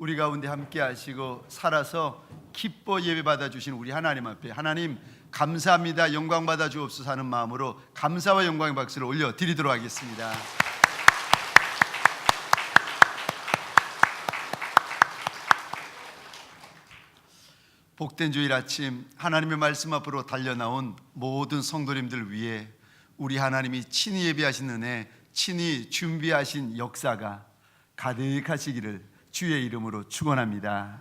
우리 가운데 함께 하시고 살아서 기뻐 예배 받아주신 우리 하나님 앞에 하나님 감사합니다, 영광 받아 주옵소서 하는 마음으로 감사와 영광의 박수를 올려드리도록 하겠습니다. 복된 주일 아침 하나님의 말씀 앞으로 달려나온 모든 성도님들 위해 우리 하나님이 친히 예비하신 은혜, 친히 준비하신 역사가 가득하시기를 주의 이름으로 축원합니다.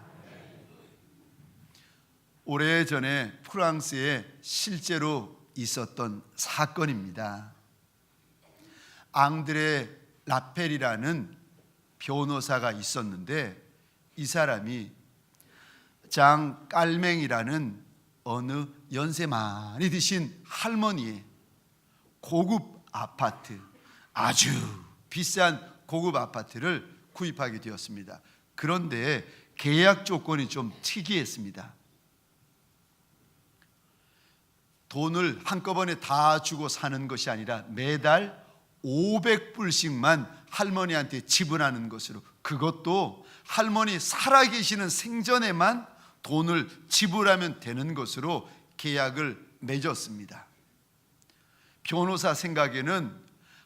오래전에 프랑스에 실제로 있었던 사건입니다. 앙드레 라펠이라는 변호사가 있었는데 이 사람이 장 깔맹이라는 어느 연세 많이 드신 할머니의 고급 아파트, 아주 비싼 고급 아파트를 구입하게 되었습니다. 그런데 계약 조건이 좀 특이했습니다. 돈을 한꺼번에 다 주고 사는 것이 아니라 매달 500불씩만 할머니한테 지불하는 것으로, 그것도 할머니 살아계시는 생전에만 돈을 지불하면 되는 것으로 계약을 맺었습니다. 변호사 생각에는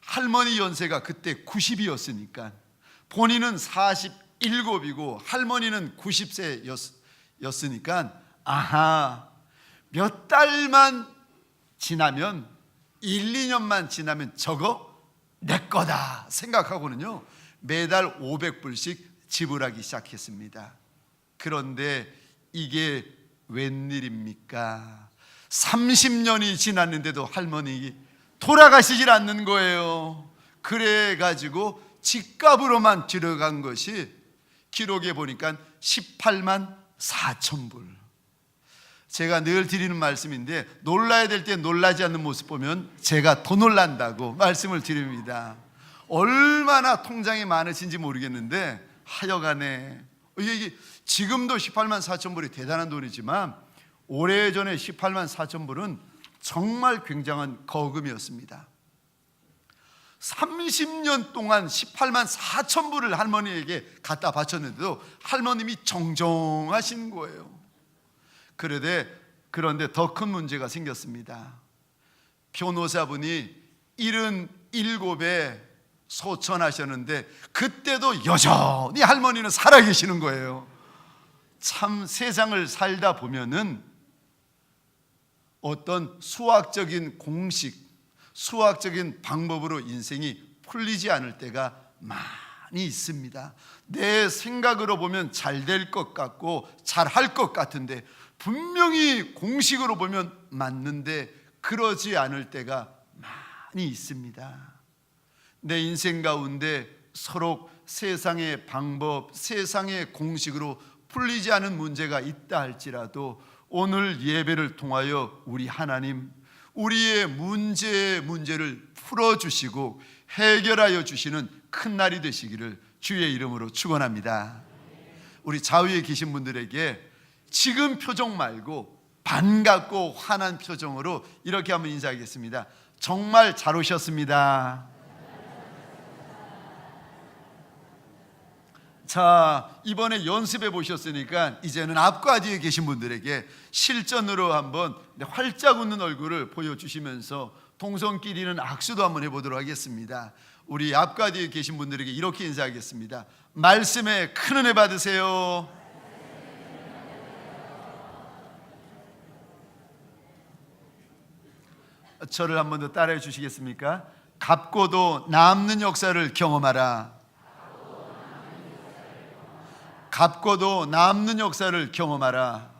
할머니 연세가 그때 90이었으니까 본인은 47이고 할머니는 90세였으니까 아하, 몇 달만 지나면 1, 2년만 지나면 저거 내 거다 생각하고는요 매달 500불씩 지불하기 시작했습니다. 그런데 이게 웬일입니까? 30년이 지났는데도 할머니 돌아가시질 않는 거예요. 그래가지고 집값으로만 들어간 것이 기록에 보니까 18만 4천 불. 제가 늘 드리는 말씀인데 놀라야 될 때 놀라지 않는 모습 보면 제가 더 놀란다고 말씀을 드립니다. 얼마나 통장이 많으신지 모르겠는데 하여간에 이게 지금도 18만 4천 불이 대단한 돈이지만 오래전에 18만 4천 불은 정말 굉장한 거금이었습니다. 30년 동안 18만 4천 불을 할머니에게 갖다 바쳤는데도 할머님이 정정하신 거예요. 그런데 더 큰 문제가 생겼습니다. 변호사분이 77에 소천하셨는데 그때도 여전히 할머니는 살아계시는 거예요. 참 세상을 살다 보면은 어떤 수학적인 공식, 수학적인 방법으로 인생이 풀리지 않을 때가 많이 있습니다. 내 생각으로 보면 잘 될 것 같고 잘 할 것 같은데 분명히 공식으로 보면 맞는데 그러지 않을 때가 많이 있습니다. 내 인생 가운데 서로 세상의 방법, 세상의 공식으로 풀리지 않은 문제가 있다 할지라도 오늘 예배를 통하여 우리 하나님, 우리의 문제를 풀어주시고 해결하여 주시는 큰 날이 되시기를 주의 이름으로 축원합니다. 우리 좌우에 계신 분들에게 지금 표정 말고 반갑고 환한 표정으로 이렇게 한번 인사하겠습니다. 정말 잘 오셨습니다. 자, 이번에 연습해 보셨으니까 이제는 앞과 뒤에 계신 분들에게 실전으로 한번 활짝 웃는 얼굴을 보여주시면서 동성끼리는 악수도 한번 해보도록 하겠습니다. 우리 앞과 뒤에 계신 분들에게 이렇게 인사하겠습니다. 말씀에 큰 은혜 받으세요. 저를 한 번 더 따라해 주시겠습니까? 갚고도 남는 역사를 경험하라. 갚고도 남는 역사를 경험하라.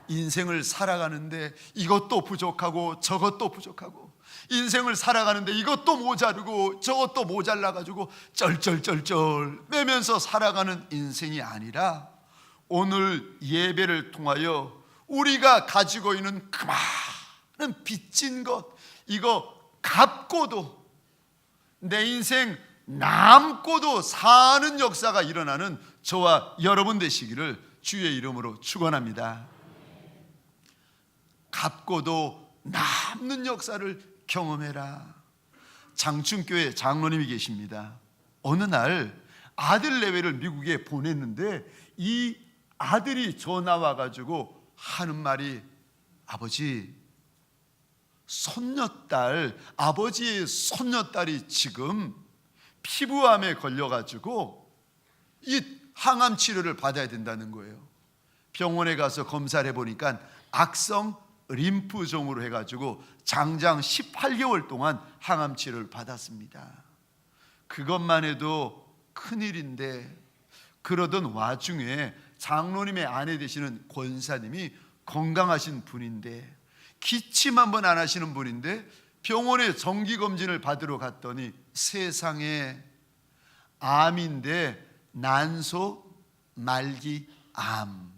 인생을 살아가는데 이것도 부족하고 저것도 부족하고, 인생을 살아가는데 이것도 모자르고 저것도 모자라가지고 쩔쩔쩔쩔 매면서 살아가는 인생이 아니라 오늘 예배를 통하여 우리가 가지고 있는 그 많은 빚진 것, 이거 갚고도 내 인생 남고도 사는 역사가 일어나는 저와 여러분 되시기를 주의 이름으로 축원합니다. 갚고도 남는 역사를 경험해라. 장충교회 장로님이 계십니다. 어느 날 아들 내외를 미국에 보냈는데 이 아들이 전화 와가지고 하는 말이, 아버지, 손녀딸, 아버지의 손녀딸이 지금 피부암에 걸려가지고 이 항암 치료를 받아야 된다는 거예요. 병원에 가서 검사를 해보니까 악성 림프종으로 해가지고 장장 18개월 동안 항암 치료를 받았습니다. 그것만 해도 큰일인데, 그러던 와중에 장로님의 아내 되시는 권사님이 건강하신 분인데, 기침 한번 안 하시는 분인데 병원에 정기검진을 받으러 갔더니 세상에 암인데 난소 말기 암.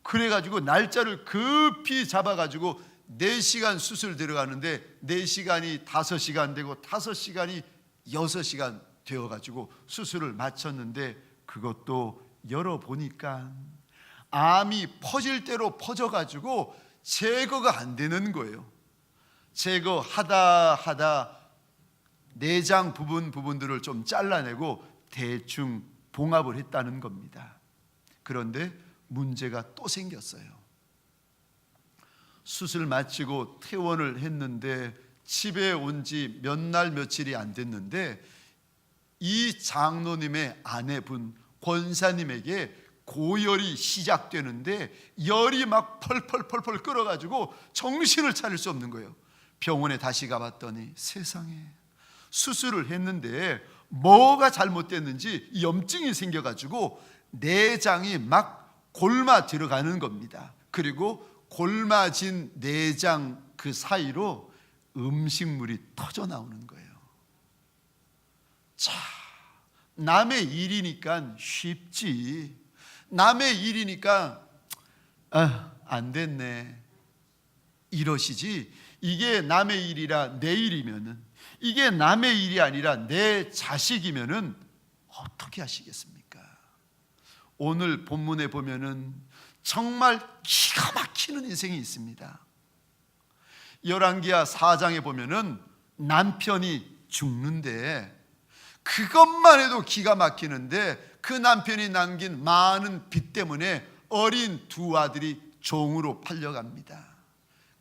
그래가지고 날짜를 급히 잡아가지고 4시간 수술 들어가는데 4시간이 5시간 되고 5시간이 6시간 되어가지고 수술을 마쳤는데, 그것도 열어보니까 암이 퍼질 대로 퍼져가지고 제거가 안 되는 거예요. 제거하다 내장 부분들을 좀 잘라내고 대충 봉합을 했다는 겁니다. 그런데 문제가 또 생겼어요. 수술 마치고 퇴원을 했는데 집에 온 지 몇 날 며칠이 안 됐는데 이 장로님의 아내분 권사님에게 고열이 시작되는데 열이 막 펄펄 끓어가지고 정신을 차릴 수 없는 거예요. 병원에 다시 가봤더니 세상에, 수술을 했는데 뭐가 잘못됐는지 염증이 생겨가지고 내장이 막 골마 들어가는 겁니다. 그리고 골마진 내장 그 사이로 음식물이 터져 나오는 거예요. 자, 남의 일이니까 쉽지, 남의 일이니까 안 됐네 이러시지, 이게 남의 일이라 내 일이면은, 이게 남의 일이 아니라 내 자식이면은 어떻게 하시겠습니까? 오늘 본문에 보면은 정말 기가 막히는 인생이 있습니다. 열왕기하 4장에 보면은 남편이 죽는데, 그것만 해도 기가 막히는데 그 남편이 남긴 많은 빚 때문에 어린 2 아들이 종으로 팔려갑니다.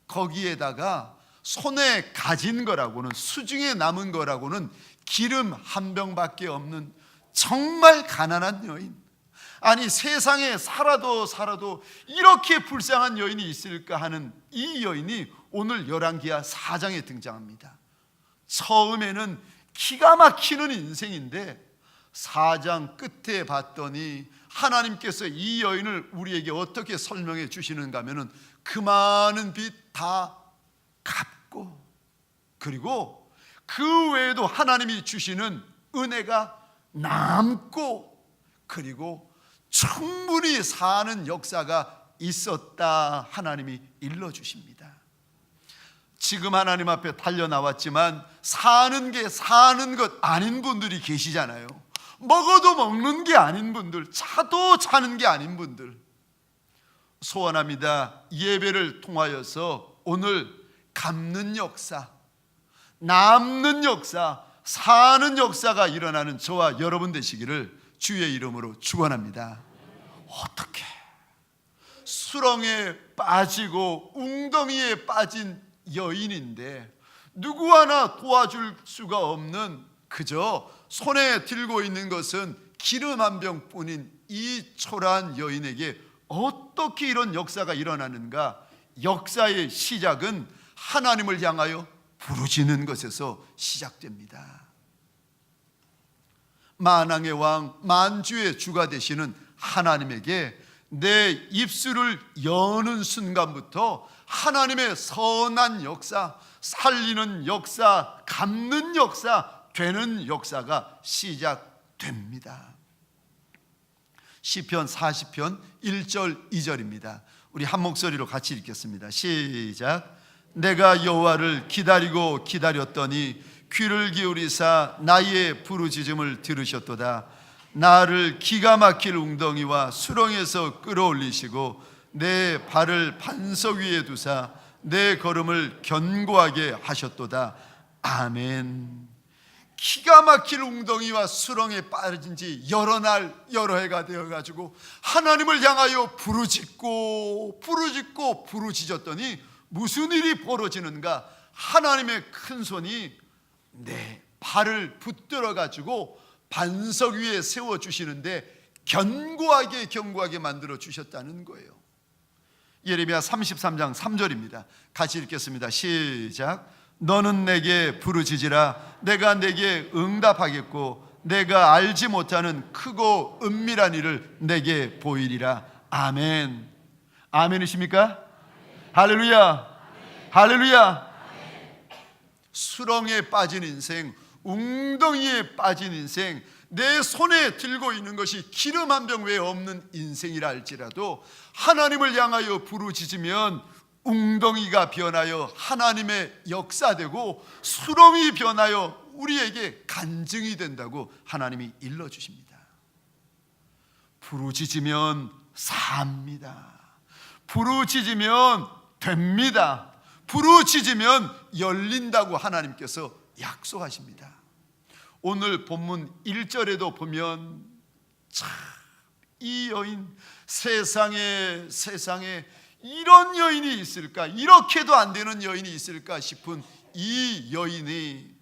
거기에다가 손에 가진 거라고는, 수중에 남은 거라고는 기름 한 병밖에 없는 정말 가난한 여인. 아니, 세상에 살아도 이렇게 불쌍한 여인이 있을까 하는 이 여인이 오늘 열왕기하 4장에 등장합니다. 처음에는 기가 막히는 인생인데 4장 끝에 봤더니 하나님께서 이 여인을 우리에게 어떻게 설명해 주시는가 하면은, 그 많은 빚 다 갚고, 그리고 그 외에도 하나님이 주시는 은혜가 남고, 그리고 충분히 사는 역사가 있었다 하나님이 일러주십니다. 지금 하나님 앞에 달려 나왔지만 사는 게 사는 것 아닌 분들이 계시잖아요. 먹어도 먹는 게 아닌 분들, 자도 자는 게 아닌 분들. 소원합니다. 예배를 통하여서 오늘 갚는 역사, 남는 역사, 사는 역사가 일어나는 저와 여러분 되시기를 주의 이름으로 축원합니다. 어떻게 수렁에 빠지고 웅덩이에 빠진 여인인데 누구 하나 도와줄 수가 없는, 그저 손에 들고 있는 것은 기름 한 병뿐인 이 초라한 여인에게 어떻게 이런 역사가 일어나는가? 역사의 시작은 하나님을 향하여 부르짖는 것에서 시작됩니다. 만왕의 왕, 만주의 주가 되시는 하나님에게 내 입술을 여는 순간부터 하나님의 선한 역사, 살리는 역사, 갚는 역사, 되는 역사가 시작됩니다. 시편 40편 1절 2절입니다. 우리 한 목소리로 같이 읽겠습니다. 시작. 내가 여호와를 기다리고 기다렸더니 귀를 기울이사 나의 부르짖음을 들으셨도다. 나를 기가 막힐 웅덩이와 수렁에서 끌어올리시고 내 발을 반석 위에 두사 내 걸음을 견고하게 하셨도다. 아멘. 기가 막힐 웅덩이와 수렁에 빠진 지 여러 날 여러 해가 되어가지고 하나님을 향하여 부르짖고 부르짖었더니 무슨 일이 벌어지는가? 하나님의 큰 손이 내 발을 붙들어 가지고 반석 위에 세워주시는데 견고하게 만들어 주셨다는 거예요. 예레미야 33장 3절입니다. 같이 읽겠습니다. 시작. 너는 내게 부르짖으라. 내가 내게 응답하겠고 내가 알지 못하는 크고 은밀한 일을 내게 보이리라. 아멘. 아멘이십니까? 할렐루야. 할렐루야. 수렁에 빠진 인생, 웅덩이에 빠진 인생, 내 손에 들고 있는 것이 기름 한 병 외에 없는 인생이라 할지라도 하나님을 향하여 부르짖으면 웅덩이가 변하여 하나님의 역사되고 수렁이 변하여 우리에게 간증이 된다고 하나님이 일러주십니다. 부르짖으면 삽니다. 부르짖으면 됩니다. 부르짖으면 열린다고 하나님께서 약속하십니다. 오늘 본문 1절에도 보면 참 이 여인, 세상에 이런 여인이 있을까? 이렇게도 안 되는 여인이 있을까 싶은 이 여인이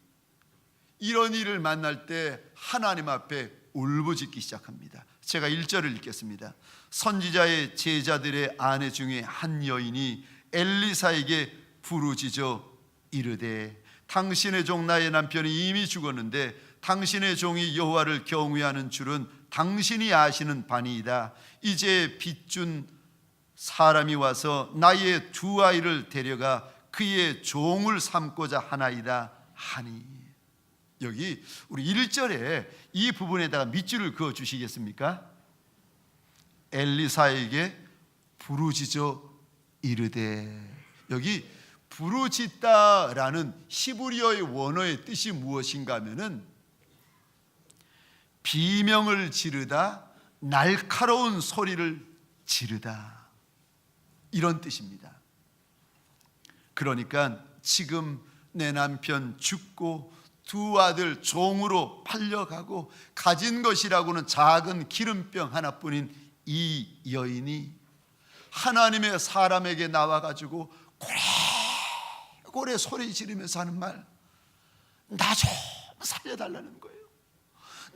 이런 일을 만날 때 하나님 앞에 울부짖기 시작합니다. 제가 1절을 읽겠습니다. 선지자의 제자들의 아내 중에 한 여인이 엘리사에게 부르짖어 이르되 당신의 종 나의 남편이 이미 죽었는데 당신의 종이 여호와를 경외하는 줄은 당신이 아시는 바니이다. 이제 빚준 사람이 와서 나의 두 아이를 데려가 그의 종을 삼고자 하나이다 하니. 여기 우리 1절에 이 부분에다가 밑줄을 그어 주시겠습니까? 엘리사에게 부르짖어 이르되. 여기 부르짖다라는 히브리어의 원어의 뜻이 무엇인가 하면은 비명을 지르다, 날카로운 소리를 지르다, 이런 뜻입니다. 그러니까 지금 내 남편 죽고 두 아들 종으로 팔려가고 가진 것이라고는 작은 기름병 하나뿐인 이 여인이 하나님의 사람에게 나와가지고 고래고래 소리 지르면서 하는 말, 나 좀 살려달라는 거예요.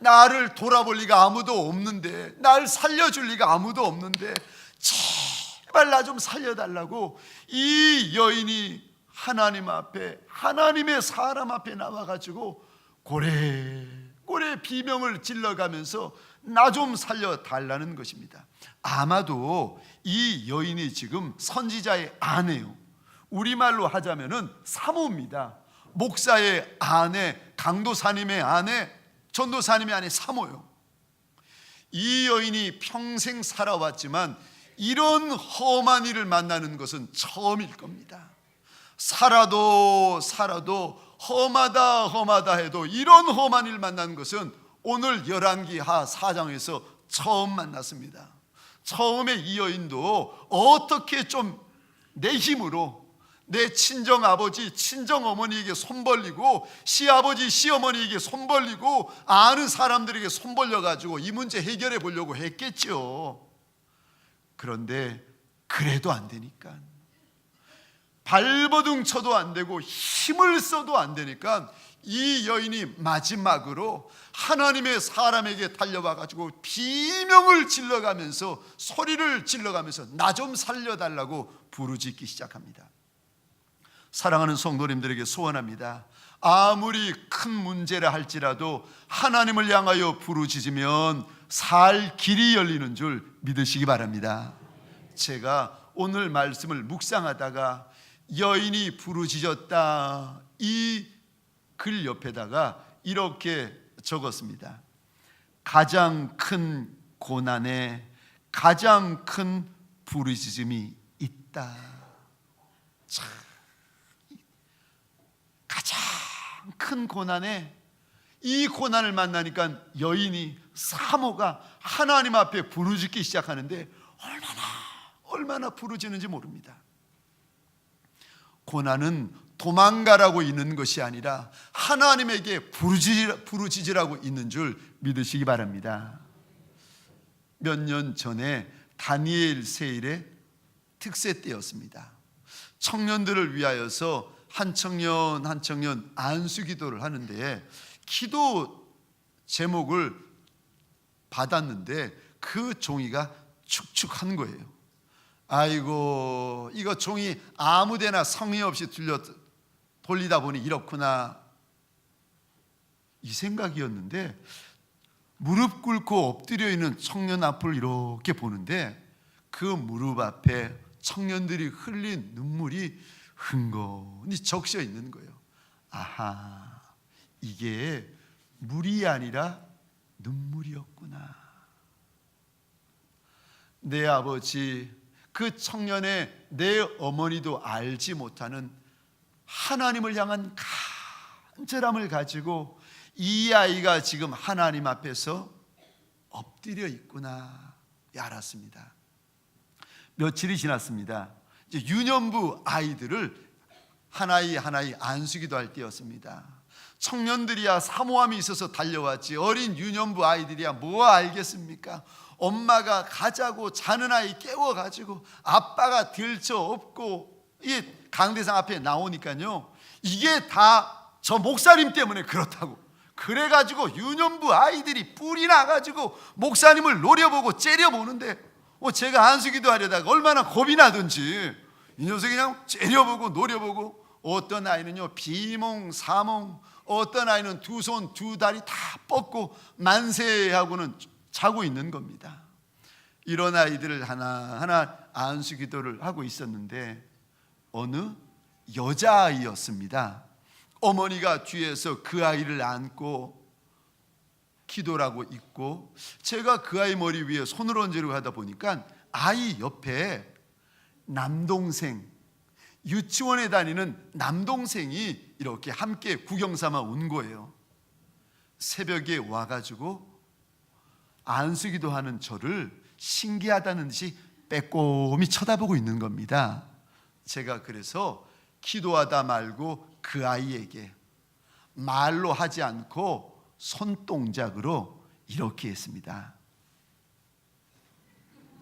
나를 돌아볼 리가 아무도 없는데, 날 살려줄 리가 아무도 없는데 제발 나 좀 살려달라고 이 여인이 하나님 앞에, 하나님의 사람 앞에 나와가지고 고래고래 비명을 질러가면서 나 좀 살려달라는 것입니다. 아마도 이 여인이 지금 선지자의 아내요, 우리말로 하자면은 사모입니다. 목사의 아내, 강도사님의 아내, 전도사님의 아내 사모요. 이 여인이 평생 살아왔지만 이런 험한 일을 만나는 것은 처음일 겁니다. 살아도 험하다 해도 이런 험한 일을 만나는 것은 오늘 열왕기하 4장에서 처음 만났습니다. 처음에 이 여인도 어떻게 좀 내 힘으로 내 친정아버지, 친정어머니에게 손 벌리고 시아버지, 시어머니에게 손 벌리고 아는 사람들에게 손 벌려가지고 이 문제 해결해 보려고 했겠죠. 그런데 그래도 안 되니까, 발버둥 쳐도 안 되고 힘을 써도 안 되니까 이 여인이 마지막으로 하나님의 사람에게 달려와가지고 비명을 질러가면서, 소리를 질러가면서 나 좀 살려달라고 부르짖기 시작합니다. 사랑하는 성도님들에게 소원합니다. 아무리 큰 문제라 할지라도 하나님을 향하여 부르짖으면 살 길이 열리는 줄 믿으시기 바랍니다. 제가 오늘 말씀을 묵상하다가 여인이 부르짖었다, 이 글 옆에다가 이렇게 적었습니다. 가장 큰 고난에 가장 큰 부르짖음이 있다. 참, 가장 큰 고난에, 이 고난을 만나니까 여인이, 사모가 하나님 앞에 부르짖기 시작하는데 얼마나 부르짖는지 모릅니다. 고난은 도망가라고 있는 것이 아니라 하나님에게 부르짖으라고 있는 줄 믿으시기 바랍니다. 몇 년 전에 다니엘 세일의 특세 때였습니다. 청년들을 위하여서 한 청년 한 청년 안수 기도를 하는데 기도 제목을 받았는데 그 종이가 축축한 거예요. 아이고, 이거 종이 아무데나 성의 없이 돌리다 보니 이렇구나, 이 생각이었는데 무릎 꿇고 엎드려 있는 청년 앞을 이렇게 보는데 그 무릎 앞에 청년들이 흘린 눈물이 흥건히 적셔 있는 거예요. 아하, 이게 물이 아니라 눈물이었구나. 내 아버지, 그 청년의 내 어머니도 알지 못하는 하나님을 향한 간절함을 가지고 이 아이가 지금 하나님 앞에서 엎드려 있구나 알았습니다. 며칠이 지났습니다. 이제 유년부 아이들을 하나이 하나이 안수기도 할 때였습니다. 청년들이야 사모함이 있어서 달려왔지 어린 유년부 아이들이야 뭐 알겠습니까? 엄마가 가자고 자는 아이 깨워가지고 아빠가 들쳐업고 이 강대상 앞에 나오니까요, 이게 다 저 목사님 때문에 그렇다고, 그래가지고 유년부 아이들이 뿔이 나가지고 목사님을 노려보고 째려보는데 제가 안수기도 하려다가 얼마나 겁이 나든지 이 녀석이 그냥 째려보고 노려보고, 어떤 아이는요 비몽 사몽, 어떤 아이는 두 손 두 다리 다 뻗고 만세하고는 자고 있는 겁니다. 이런 아이들을 하나하나 안수기도를 하고 있었는데 어느 여자아이였습니다. 어머니가 뒤에서 그 아이를 안고 기도라고 있고, 제가 그 아이 머리 위에 손을 얹으려고 하다 보니까 아이 옆에 남동생, 유치원에 다니는 남동생이 이렇게 함께 구경 삼아 온 거예요. 새벽에 와가지고 안수기도 하는 저를 신기하다는 듯이 빼꼼히 쳐다보고 있는 겁니다. 제가 그래서 기도하다 말고 그 아이에게 말로 하지 않고 손동작으로 이렇게 했습니다.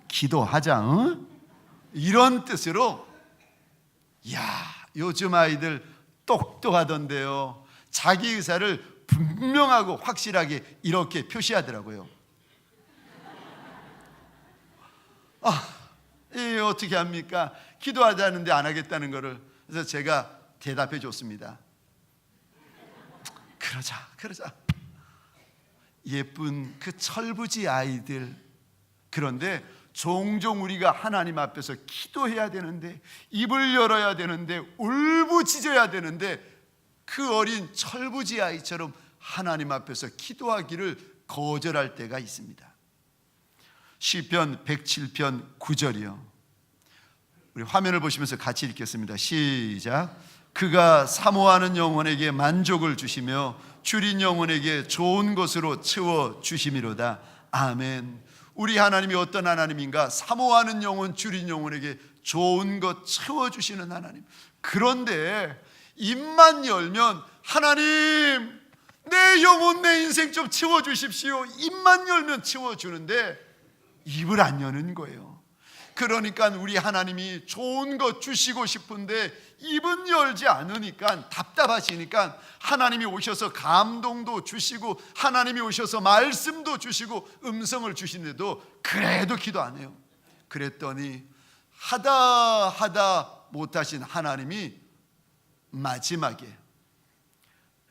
기도하자, 응? 이런 뜻으로. 야, 요즘 아이들 똑똑하던데요. 자기 의사를 분명하고 확실하게 이렇게 표시하더라고요. 이 어떻게 합니까? 기도하자는데 안 하겠다는 거를. 그래서 제가 대답해 줬습니다. 그러자. 예쁜 그 철부지 아이들, 그런데 종종 우리가 하나님 앞에서 기도해야 되는데, 입을 열어야 되는데, 울부짖어야 되는데, 그 어린 철부지 아이처럼 하나님 앞에서 기도하기를 거절할 때가 있습니다. 시편 107편 9절이요. 우리 화면을 보시면서 같이 읽겠습니다. 시작. 그가 사모하는 영혼에게 만족을 주시며 줄인 영혼에게 좋은 것으로 채워 주심이로다. 아멘. 우리 하나님이 어떤 하나님인가? 사모하는 영혼, 줄인 영혼에게 좋은 것 채워주시는 하나님. 그런데 입만 열면 하나님, 내 영혼, 내 인생 좀 채워주십시오, 입만 열면 채워주는데 입을 안 여는 거예요. 그러니까 우리 하나님이 좋은 것 주시고 싶은데 입은 열지 않으니까, 답답하시니까 하나님이 오셔서 감동도 주시고 하나님이 오셔서 말씀도 주시고 음성을 주시는데도 그래도 기도 안 해요. 그랬더니 하다 못하신 하나님이 마지막에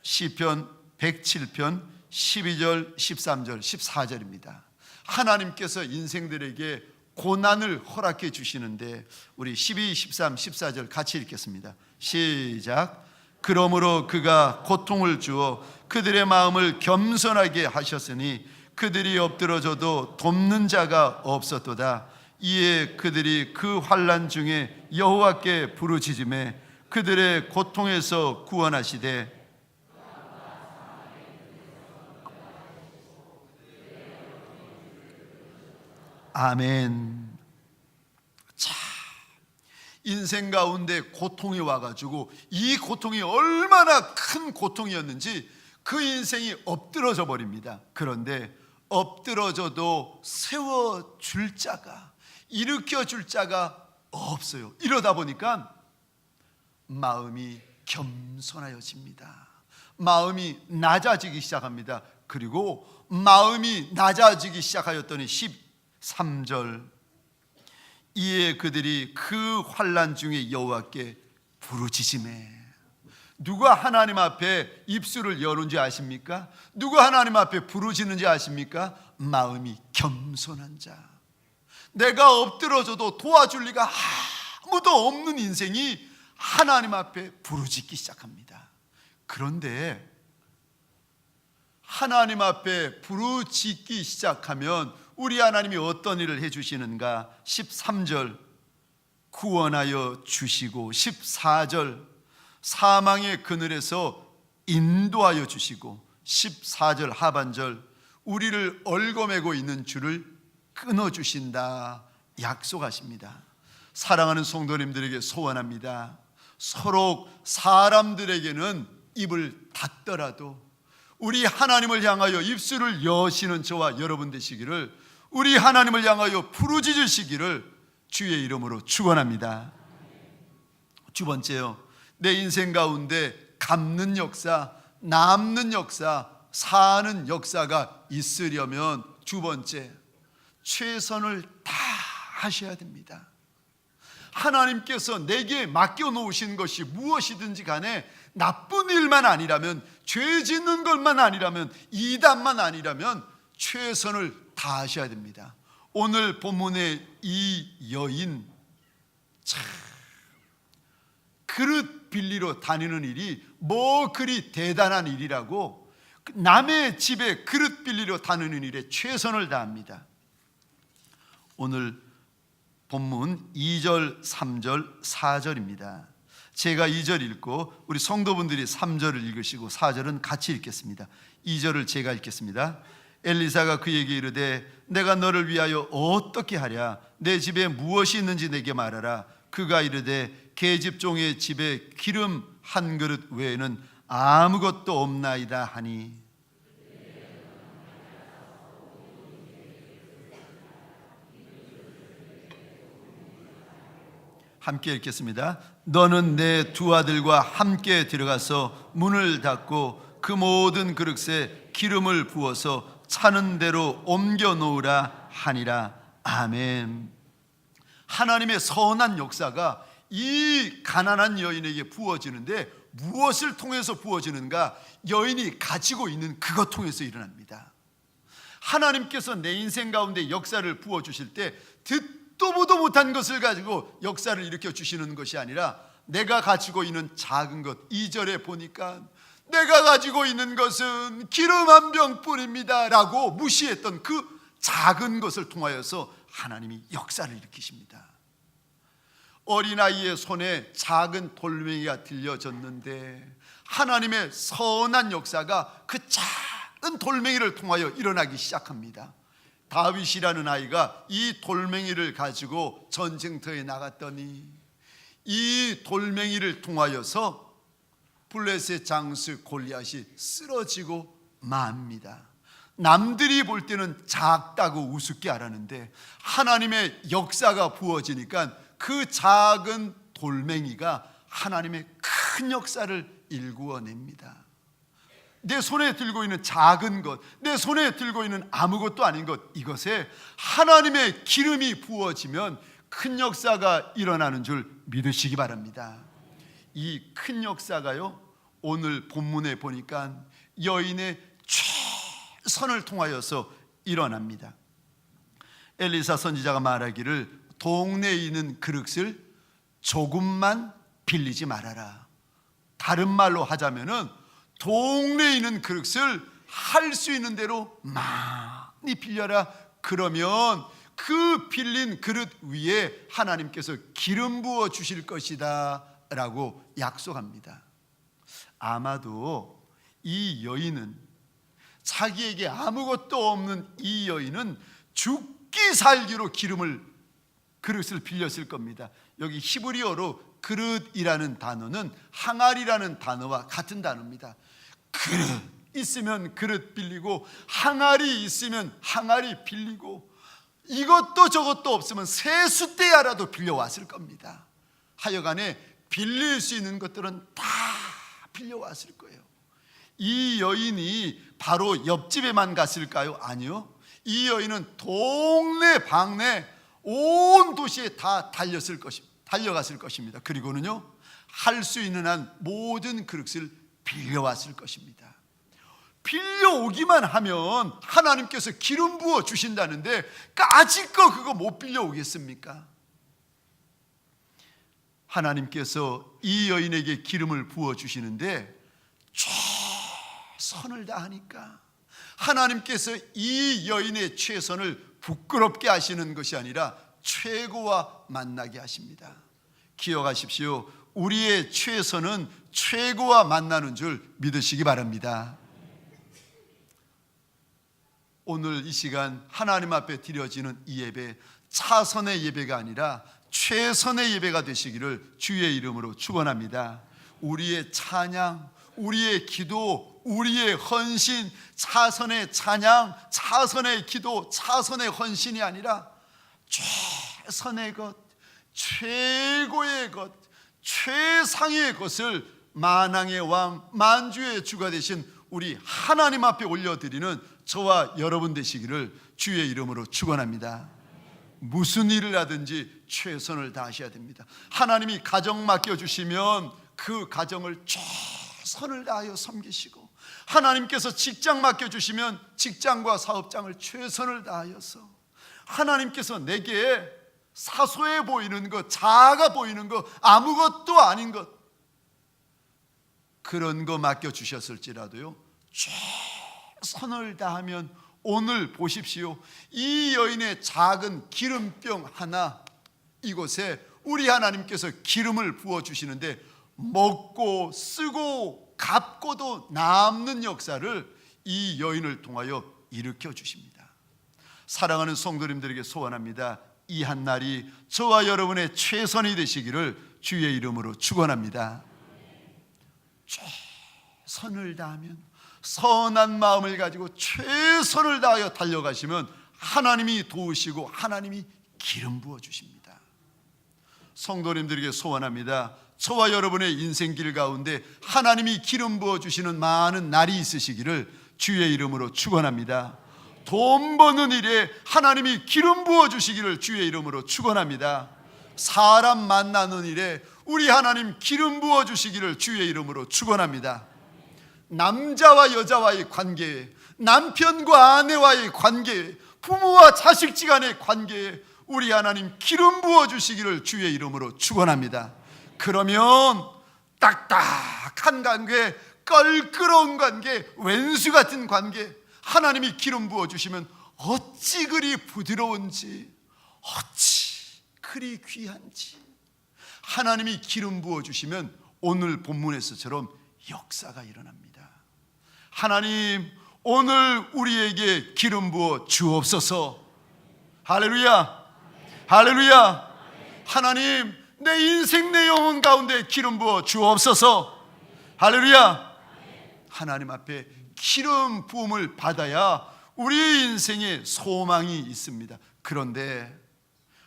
시편 107편 12절 13절 14절입니다. 하나님께서 인생들에게 고난을 허락해 주시는데, 우리 12, 13, 14절 같이 읽겠습니다. 시작. 그러므로 그가 고통을 주어 그들의 마음을 겸손하게 하셨으니 그들이 엎드러져도 돕는 자가 없었도다. 이에 그들이 그 환난 중에 여호와께 부르짖음에 그들의 고통에서 구원하시되, 아멘. 자, 인생 가운데 고통이 와가지고 이 고통이 얼마나 큰 고통이었는지 그 인생이 엎드러져 버립니다. 그런데 엎드러져도 세워줄 자가, 일으켜줄 자가 없어요. 이러다 보니까 마음이 겸손하여집니다. 마음이 낮아지기 시작합니다. 그리고 마음이 낮아지기 시작하였더니 13절, 이에 그들이 그 환난 중에 여호와께 부르짖으매. 누가 하나님 앞에 입술을 여는지 아십니까? 누가 하나님 앞에 부르짖는지 아십니까? 마음이 겸손한 자. 내가 엎드러져도 도와줄 리가 아무도 없는 인생이 하나님 앞에 부르짖기 시작합니다. 그런데 하나님 앞에 부르짖기 시작하면 우리 하나님이 어떤 일을 해주시는가? 13절 구원하여 주시고, 14절 사망의 그늘에서 인도하여 주시고, 14절 하반절 우리를 얽어매고 있는 줄을 끊어주신다 약속하십니다. 사랑하는 성도님들에게 소원합니다. 서로 사람들에게는 입을 닫더라도 우리 하나님을 향하여 입술을 여시는 저와 여러분 되시기를, 우리 하나님을 향하여 부르짖으시기를 주의 이름으로 축원합니다. 두 번째요, 내 인생 가운데 갚는 역사, 남는 역사, 사는 역사가 있으려면 두 번째, 최선을 다하셔야 됩니다. 하나님께서 내게 맡겨놓으신 것이 무엇이든지 간에 나쁜 일만 아니라면, 죄 짓는 것만 아니라면, 이단만 아니라면 최선을 다하셔야 됩니다. 오늘 본문의 이 여인, 참 그릇 빌리러 다니는 일이 뭐 그리 대단한 일이라고 남의 집에 그릇 빌리러 다니는 일에 최선을 다합니다. 오늘 본문 2절, 3절, 4절입니다. 제가 2절 읽고 우리 성도분들이 3절을 읽으시고 4절은 같이 읽겠습니다. 2절을 제가 읽겠습니다. 엘리사가 그에게 이르되 내가 너를 위하여 어떻게 하랴? 내 집에 무엇이 있는지 내게 말하라. 그가 이르되 계집종의 집에 기름 한 그릇 외에는 아무것도 없나이다 하니, 함께 읽겠습니다. 너는 내 두 아들과 함께 들어가서 문을 닫고 그 모든 그릇에 기름을 부어서 차는 대로 옮겨 놓으라 하니라. 아멘. 하나님의 선한 역사가 이 가난한 여인에게 부어지는데 무엇을 통해서 부어지는가? 여인이 가지고 있는 그것 통해서 일어납니다. 하나님께서 내 인생 가운데 역사를 부어주실 때 듣도 보도 못한 것을 가지고 역사를 일으켜 주시는 것이 아니라 내가 가지고 있는 작은 것, 2절에 보니까 내가 가지고 있는 것은 기름 한 병뿐입니다 라고 무시했던 그 작은 것을 통하여서 하나님이 역사를 일으키십니다. 어린아이의 손에 작은 돌멩이가 들려졌는데 하나님의 선한 역사가 그 작은 돌멩이를 통하여 일어나기 시작합니다. 다윗이라는 아이가 이 돌멩이를 가지고 전쟁터에 나갔더니 이 돌멩이를 통하여서 블레셋 장수 골리앗이 쓰러지고 맙니다. 남들이 볼 때는 작다고 우습게 알았는데 하나님의 역사가 부어지니까 그 작은 돌멩이가 하나님의 큰 역사를 일구어냅니다. 내 손에 들고 있는 작은 것, 내 손에 들고 있는 아무것도 아닌 것, 이것에 하나님의 기름이 부어지면 큰 역사가 일어나는 줄 믿으시기 바랍니다. 이 큰 역사가요, 오늘 본문에 보니까 여인의 최선을 통하여서 일어납니다. 엘리사 선지자가 말하기를 동네에 있는 그릇을 조금만 빌리지 말아라. 다른 말로 하자면은 동네에 있는 그릇을 할 수 있는 대로 많이 빌려라. 그러면 그 빌린 그릇 위에 하나님께서 기름 부어 주실 것이다 라고 약속합니다. 아마도 이 여인은, 자기에게 아무것도 없는 이 여인은 죽기 살기로 그릇을 빌렸을 겁니다. 여기 히브리어로 그릇이라는 단어는 항아리라는 단어와 같은 단어입니다. 그릇 있으면 그릇 빌리고 항아리 있으면 항아리 빌리고 이것도 저것도 없으면 세숫대야라도 빌려왔을 겁니다. 하여간에 빌릴 수 있는 것들은 다 빌려왔을 거예요. 이 여인이 바로 옆집에만 갔을까요? 아니요. 이 여인은 동네 방네 온 도시에 다 달려갔을 것입니다. 그리고는요, 할 수 있는 한 모든 그릇을 빌려왔을 것입니다. 빌려오기만 하면 하나님께서 기름 부어 주신다는데 까짓거 그거 못 빌려오겠습니까? 하나님께서 이 여인에게 기름을 부어 주시는데 최선을 다하니까 하나님께서 이 여인의 최선을 부끄럽게 하시는 것이 아니라 최고와 만나게 하십니다. 기억하십시오. 우리의 최선은 최고와 만나는 줄 믿으시기 바랍니다. 오늘 이 시간 하나님 앞에 드려지는 이 예배, 차선의 예배가 아니라 최선의 예배가 되시기를 주의 이름으로 축원합니다. 우리의 찬양, 우리의 기도, 우리의 헌신, 차선의 찬양, 차선의 기도, 차선의 헌신이 아니라 최선의 것, 최고의 것, 최상의 것을 만왕의 왕, 만주의 주가 되신 우리 하나님 앞에 올려드리는 저와 여러분 되시기를 주의 이름으로 축원합니다. 무슨 일을 하든지 최선을 다하셔야 됩니다. 하나님이 가정 맡겨주시면 그 가정을 최선을 다하여 섬기시고, 하나님께서 직장 맡겨주시면 직장과 사업장을 최선을 다하여서, 하나님께서 내게 사소해 보이는 것, 작아 보이는 것, 아무것도 아닌 것, 그런 거 맡겨주셨을지라도요, 최선을 다하면 오늘 보십시오. 이 여인의 작은 기름병 하나, 이곳에 우리 하나님께서 기름을 부어주시는데 먹고 쓰고 갚고도 남는 역사를 이 여인을 통하여 일으켜 주십니다. 사랑하는 성도님들에게 소원합니다. 이 한날이 저와 여러분의 최선이 되시기를 주의 이름으로 축원합니다. 최선을 다하면, 선한 마음을 가지고 최선을 다하여 달려가시면 하나님이 도우시고 하나님이 기름 부어 주십니다. 성도님들에게 소원합니다. 저와 여러분의 인생길 가운데 하나님이 기름 부어 주시는 많은 날이 있으시기를 주의 이름으로 축원합니다. 돈 버는 일에 하나님이 기름 부어 주시기를 주의 이름으로 축원합니다. 사람 만나는 일에 우리 하나님 기름 부어 주시기를 주의 이름으로 축원합니다. 남자와 여자와의 관계에, 남편과 아내와의 관계에, 부모와 자식지간의 관계에 우리 하나님 기름 부어 주시기를 주의 이름으로 축원합니다. 그러면 딱딱한 관계, 껄끄러운 관계, 왼수 같은 관계, 하나님이 기름 부어 주시면 어찌 그리 부드러운지, 어찌 그리 귀한지, 하나님이 기름 부어 주시면 오늘 본문에서처럼 역사가 일어납니다. 하나님, 오늘 우리에게 기름 부어 주옵소서. 할렐루야, 할렐루야. 하나님, 내 인생 내 영혼 가운데 기름 부어 주옵소서. 할렐루야. 하나님 앞에 기름 부음을 받아야 우리 인생에 소망이 있습니다. 그런데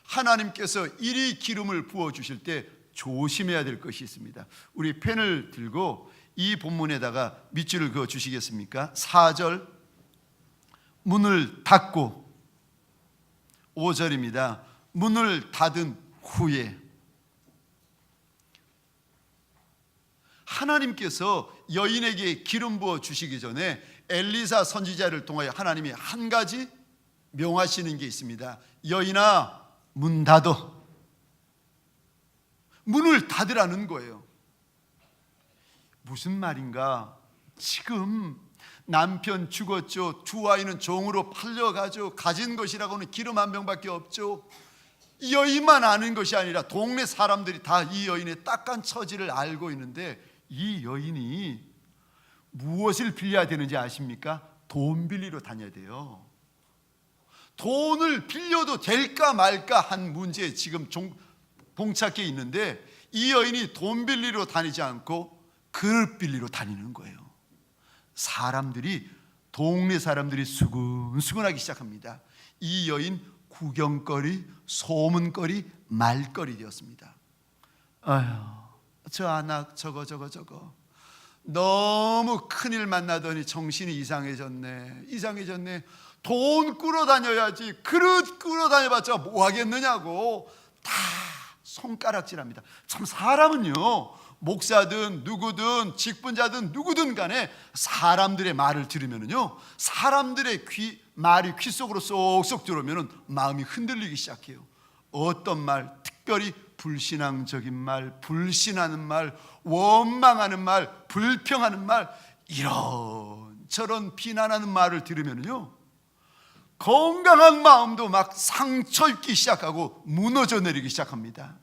하나님께서 이리 기름을 부어 주실 때 조심해야 될 것이 있습니다. 우리 펜을 들고 이 본문에다가 밑줄을 그어 주시겠습니까? 4절, 문을 닫고, 5절입니다. 문을 닫은 후에 하나님께서 여인에게 기름 부어 주시기 전에 엘리사 선지자를 통하여 하나님이 한 가지 명하시는 게 있습니다. 여인아, 문 닫어. 문을 닫으라는 거예요. 무슨 말인가? 지금 남편 죽었죠. 두 아이는 종으로 팔려가죠. 가진 것이라고는 기름 한 병밖에 없죠. 이 여인만 아는 것이 아니라 동네 사람들이 다 이 여인의 딱한 처지를 알고 있는데, 이 여인이 무엇을 빌려야 되는지 아십니까? 돈 빌리러 다녀야 돼요. 돈을 빌려도 될까 말까 한 문제에 지금 봉착해 있는데 이 여인이 돈 빌리러 다니지 않고 그릇 빌리러 다니는 거예요. 동네 사람들이 수근수근하기 시작합니다. 이 여인 구경거리, 소문거리, 말거리 되었습니다. 아휴, 저 아낙 저거 너무 큰일 만나더니 정신이 이상해졌네. 돈 끌어다녀야지. 그릇 끌어다녀봤자 뭐 하겠느냐고 다 손가락질합니다. 참 사람은요, 목사든 누구든 직분자든 누구든 간에 사람들의 말을 들으면요, 사람들의 말이 귀 속으로 쏙쏙 들어오면 마음이 흔들리기 시작해요. 어떤 말, 특별히 불신앙적인 말, 불신하는 말, 원망하는 말, 불평하는 말, 이런저런 비난하는 말을 들으면요, 건강한 마음도 막 상처 입기 시작하고 무너져 내리기 시작합니다.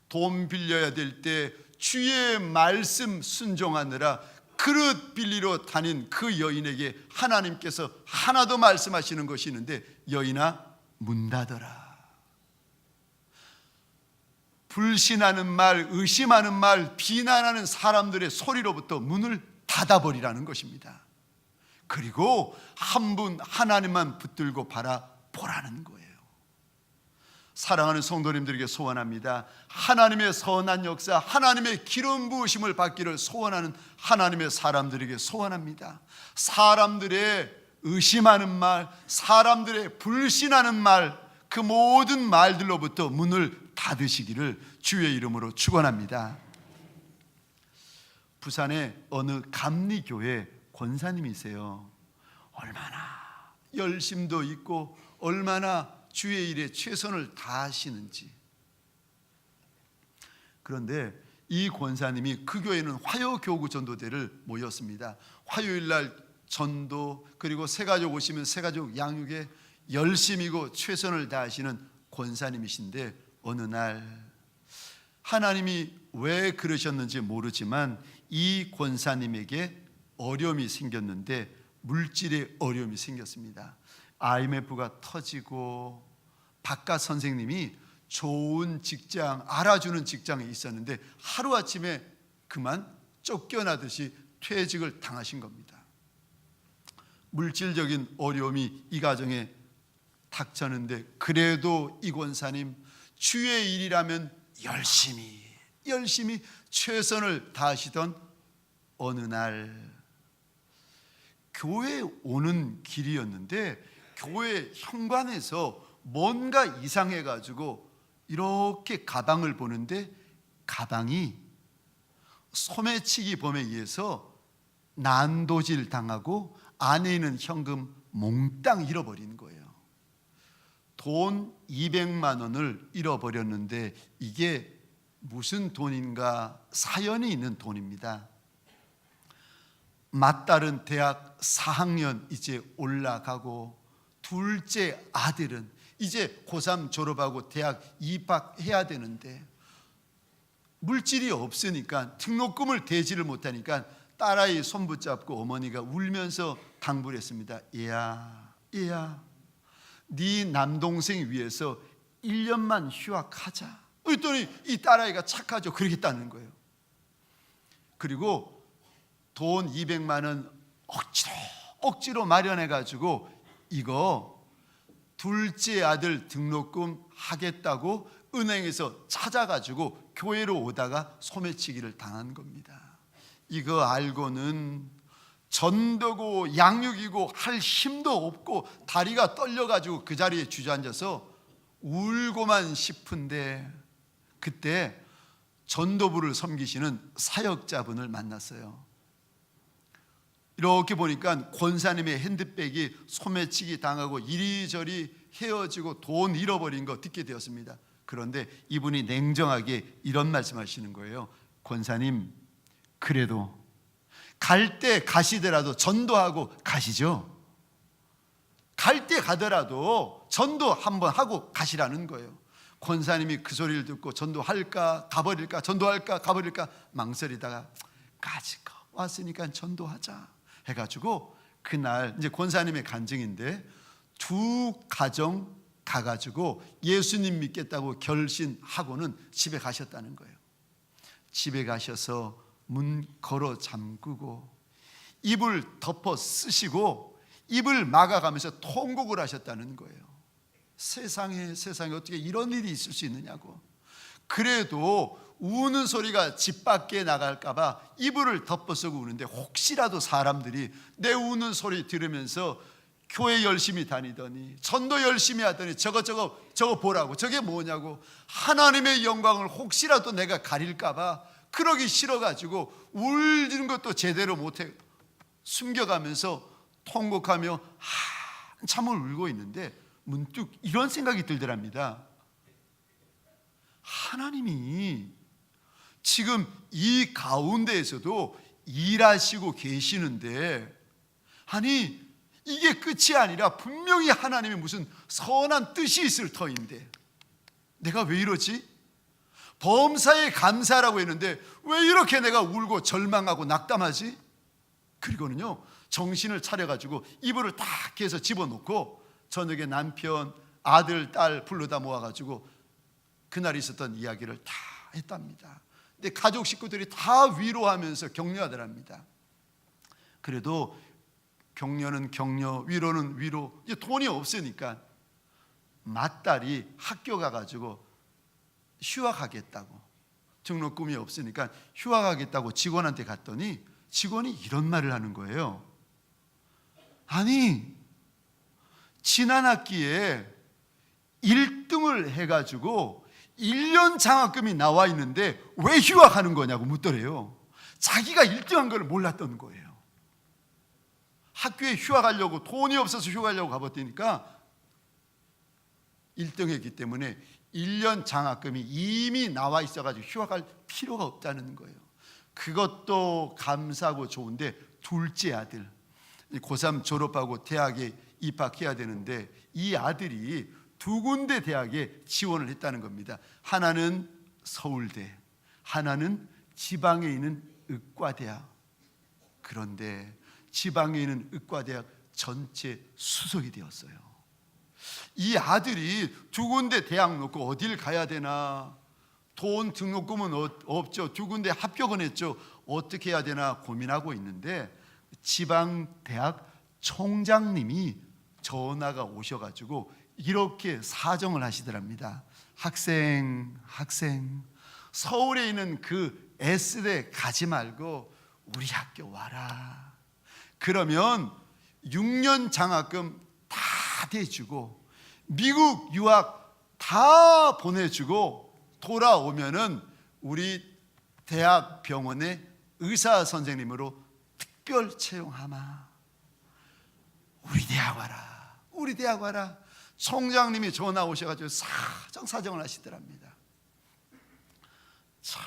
돈 빌려야 될 때 주의 말씀 순종하느라 그릇 빌리러 다닌 그 여인에게 하나님께서 하나 더 말씀하시는 것이 있는데, 여인아 문 닫아라. 불신하는 말, 의심하는 말, 비난하는 사람들의 소리로부터 문을 닫아버리라는 것입니다. 그리고 한 분 하나님만 붙들고 바라보라는 거예요. 사랑하는 성도님들에게 소원합니다. 하나님의 선한 역사, 하나님의 기름 부으심을 받기를 소원하는 하나님의 사람들에게 소원합니다. 사람들의 의심하는 말, 사람들의 불신하는 말, 그 모든 말들로부터 문을 닫으시기를 주의 이름으로 축원합니다. 부산의 어느 감리교회 권사님이세요. 얼마나 열심도 있고 얼마나 주의 일에 최선을 다하시는지. 그런데 이 권사님이 그 교회는 화요교구 전도대를 모였습니다. 화요일날 전도, 그리고 새가족 오시면 새가족 양육에 열심이고 최선을 다하시는 권사님이신데, 어느 날 하나님이 왜 그러셨는지 모르지만 이 권사님에게 어려움이 생겼는데, 물질의 어려움이 생겼습니다. IMF가 터지고 바깥 선생님이 좋은 직장, 알아주는 직장에 있었는데 하루아침에 그만 쫓겨나듯이 퇴직을 당하신 겁니다. 물질적인 어려움이 이 가정에 닥쳤는데, 그래도 이 권사님 주의 일이라면 열심히 최선을 다하시던 어느 날 교회에 오는 길이었는데, 교회 현관에서 뭔가 이상해가지고 이렇게 가방을 보는데, 가방이 소매치기 범에 의해서 난도질 당하고 안에 있는 현금 몽땅 잃어버린 거예요. 돈 200만 원을 잃어버렸는데, 이게 무슨 돈인가 사연이 있는 돈입니다. 맏딸은 대학 4학년 이제 올라가고, 둘째 아들은 이제 고3 졸업하고 대학 입학해야 되는데, 물질이 없으니까 등록금을 대지를 못하니까 딸아이 손 붙잡고 어머니가 울면서 당부를 했습니다. 얘야 네 남동생 위해서 1년만 휴학하자. 그랬더니 이 딸아이가 착하죠. 그러겠다는 거예요. 그리고 돈 200만 원 억지로 마련해가지고 이거 둘째 아들 등록금 하겠다고 은행에서 찾아가지고 교회로 오다가 소매치기를 당한 겁니다. 이거 알고는 전도고 양육이고 할 힘도 없고 다리가 떨려가지고 그 자리에 주저앉아서 울고만 싶은데, 그때 전도부를 섬기시는 사역자분을 만났어요. 이렇게 보니까 권사님의 핸드백이 소매치기 당하고 이리저리 헤어지고 돈 잃어버린 거 듣게 되었습니다. 그런데 이분이 냉정하게 이런 말씀하시는 거예요. 권사님, 그래도 갈 때 가시더라도 전도하고 가시죠. 갈 때 가더라도 전도 한번 하고 가시라는 거예요. 권사님이 그 소리를 듣고 전도할까 가버릴까, 전도할까 가버릴까 망설이다가 까짓거 왔으니까 전도하자 해가지고 그날 이제 권사님의 간증인데, 두 가정 가가지고 예수님 믿겠다고 결심하고는 집에 가셨다는 거예요. 집에 가셔서 문 걸어 잠그고 입을 덮어 쓰시고 입을 막아가면서 통곡을 하셨다는 거예요. 세상에 어떻게 이런 일이 있을 수 있느냐고. 그래도 우는 소리가 집 밖에 나갈까 봐 이불을 덮어쓰고 우는데, 혹시라도 사람들이 내 우는 소리 들으면서 교회 열심히 다니더니 전도 열심히 하더니 저거 보라고, 저게 뭐냐고, 하나님의 영광을 혹시라도 내가 가릴까 봐 그러기 싫어가지고 울는 것도 제대로 못해 숨겨가면서 통곡하며 한참을 울고 있는데 문득 이런 생각이 들더랍니다. 하나님이 지금 이 가운데에서도 일하시고 계시는데, 아니 이게 끝이 아니라 분명히 하나님의 무슨 선한 뜻이 있을 터인데 내가 왜 이러지? 범사에 감사라고 했는데 왜 이렇게 내가 울고 절망하고 낙담하지? 그리고는요, 정신을 차려가지고 이불을 딱 해서 집어넣고 저녁에 남편, 아들, 딸 불러다 모아가지고 그날 있었던 이야기를 다 했답니다. 근데 가족 식구들이 다 위로하면서 격려하더랍니다. 그래도 격려는 격려, 위로는 위로. 이제 돈이 없으니까 맏딸이 학교 가가지고 휴학하겠다고, 등록금이 없으니까 휴학하겠다고 직원한테 갔더니 직원이 이런 말을 하는 거예요. 아니 지난 학기에 1등을 해가지고 1년 장학금이 나와 있는데 왜 휴학하는 거냐고 묻더래요. 자기가 1등한 걸 몰랐던 거예요. 학교에 휴학하려고, 돈이 없어서 휴학하려고 가봤더니까 1등했기 때문에 1년 장학금이 이미 나와 있어가지고 휴학할 필요가 없다는 거예요. 그것도 감사하고 좋은데 둘째 아들 고3 졸업하고 대학에 입학해야 되는데 이 아들이 두 군데 대학에 지원을 했다는 겁니다. 하나는 서울대, 하나는 지방에 있는 의과대학. 그런데 지방에 있는 의과대학 전체 수석이 되었어요. 이 아들이 두 군데 대학 놓고 어딜 가야 되나, 돈 등록금은 없죠. 두 군데 합격은 했죠. 어떻게 해야 되나 고민하고 있는데 지방대학 총장님이 전화가 오셔가지고 이렇게 사정을 하시더랍니다. 학생, 서울에 있는 그 S대 가지 말고 우리 학교 와라. 그러면 6년 장학금 다 대주고 미국 유학 다 보내주고 돌아오면은 우리 대학 병원의 의사 선생님으로 특별 채용하마. 우리 대학 와라. 총장님이 전화 오셔가지고 사정을 하시더랍니다. 참,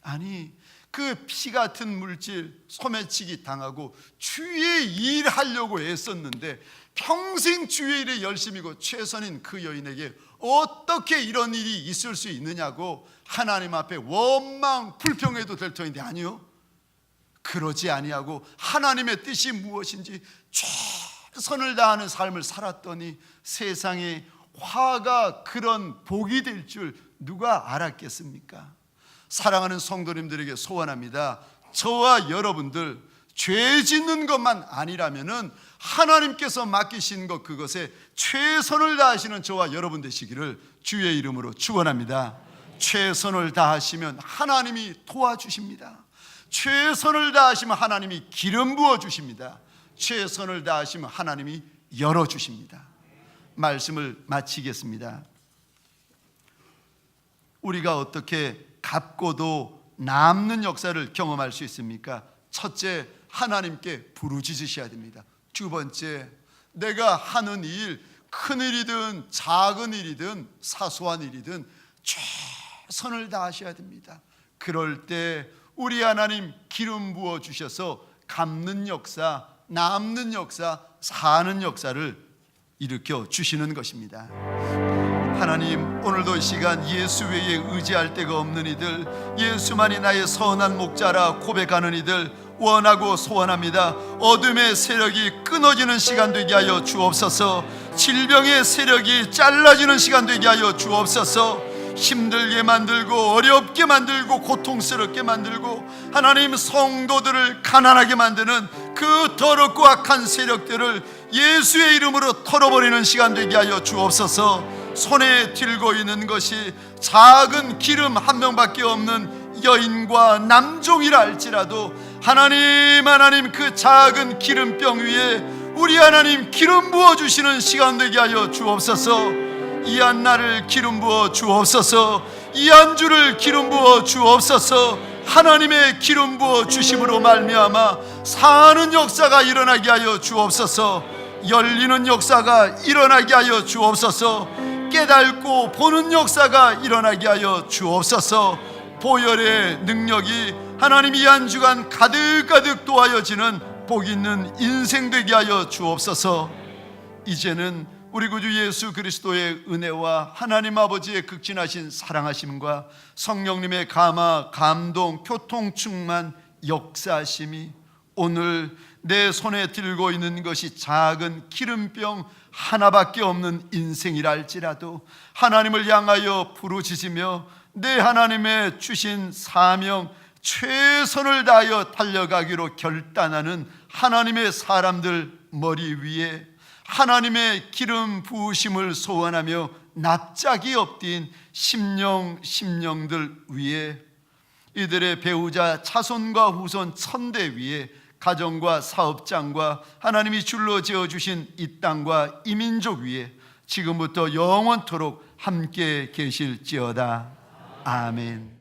아니 그 피 같은 물질 소매치기 당하고 주의 일 하려고 애썼는데 평생 주의 일에 열심이고 최선인 그 여인에게 어떻게 이런 일이 있을 수 있느냐고 하나님 앞에 원망 불평해도 될 터인데, 아니요, 그러지 아니하고 하나님의 뜻이 무엇인지 최선을 다하는 삶을 살았더니 세상에 화가 그런 복이 될 줄 누가 알았겠습니까? 사랑하는 성도님들에게 소원합니다. 저와 여러분들 죄 짓는 것만 아니라면은 하나님께서 맡기신 것 그것에 최선을 다하시는 저와 여러분 되시기를 주의 이름으로 축원합니다. 최선을 다하시면 하나님이 도와주십니다. 최선을 다하시면 하나님이 기름 부어 주십니다. 최선을 다하시면 하나님이 열어주십니다. 말씀을 마치겠습니다. 우리가 어떻게 갚고도 남는 역사를 경험할 수 있습니까? 첫째, 하나님께 부르짖으셔야 됩니다. 두 번째, 내가 하는 일, 큰 일이든 작은 일이든 사소한 일이든 최선을 다하셔야 됩니다. 그럴 때 우리 하나님 기름 부어 주셔서 갚는 역사, 남는 역사, 사는 역사를 일으켜 주시는 것입니다. 하나님, 오늘도 이 시간 예수 외에 의지할 데가 없는 이들, 예수만이 나의 선한 목자라 고백하는 이들 원하고 소원합니다. 어둠의 세력이 끊어지는 시간 되게 하여 주옵소서. 질병의 세력이 잘라지는 시간 되게 하여 주옵소서. 힘들게 만들고 어렵게 만들고 고통스럽게 만들고 하나님 성도들을 가난하게 만드는 그 더럽고 악한 세력들을 예수의 이름으로 털어버리는 시간 되게 하여 주옵소서. 손에 들고 있는 것이 작은 기름 한 명밖에 없는 여인과 남종이라 할지라도 하나님 그 작은 기름병 위에 우리 하나님 기름 부어주시는 시간 되게 하여 주옵소서. 이 한 날을 기름 부어 주옵소서. 이 한 주를 기름 부어 주옵소서. 하나님의 기름 부어 주심으로 말미암아 사는 역사가 일어나게 하여 주옵소서. 열리는 역사가 일어나게 하여 주옵소서. 깨닫고 보는 역사가 일어나게 하여 주옵소서. 보혈의 능력이 하나님 이 한 주간 가득가득 도하여지는 복 있는 인생 되게 하여 주옵소서. 이제는 우리 구주 예수 그리스도의 은혜와 하나님 아버지의 극진하신 사랑하심과 성령님의 감화, 감동, 교통, 충만, 역사하심이 오늘 내 손에 들고 있는 것이 작은 기름병 하나밖에 없는 인생이라 할지라도 하나님을 향하여 부르짖으며 내 하나님의 주신 사명 최선을 다하여 달려가기로 결단하는 하나님의 사람들 머리 위에 하나님의 기름 부으심을 소원하며 납작이 엎딘 심령들 위에 이들의 배우자 자손과 후손 천대 위에 가정과 사업장과 하나님이 줄로 지어주신 이 땅과 이 민족 위에 지금부터 영원토록 함께 계실지어다. 아멘.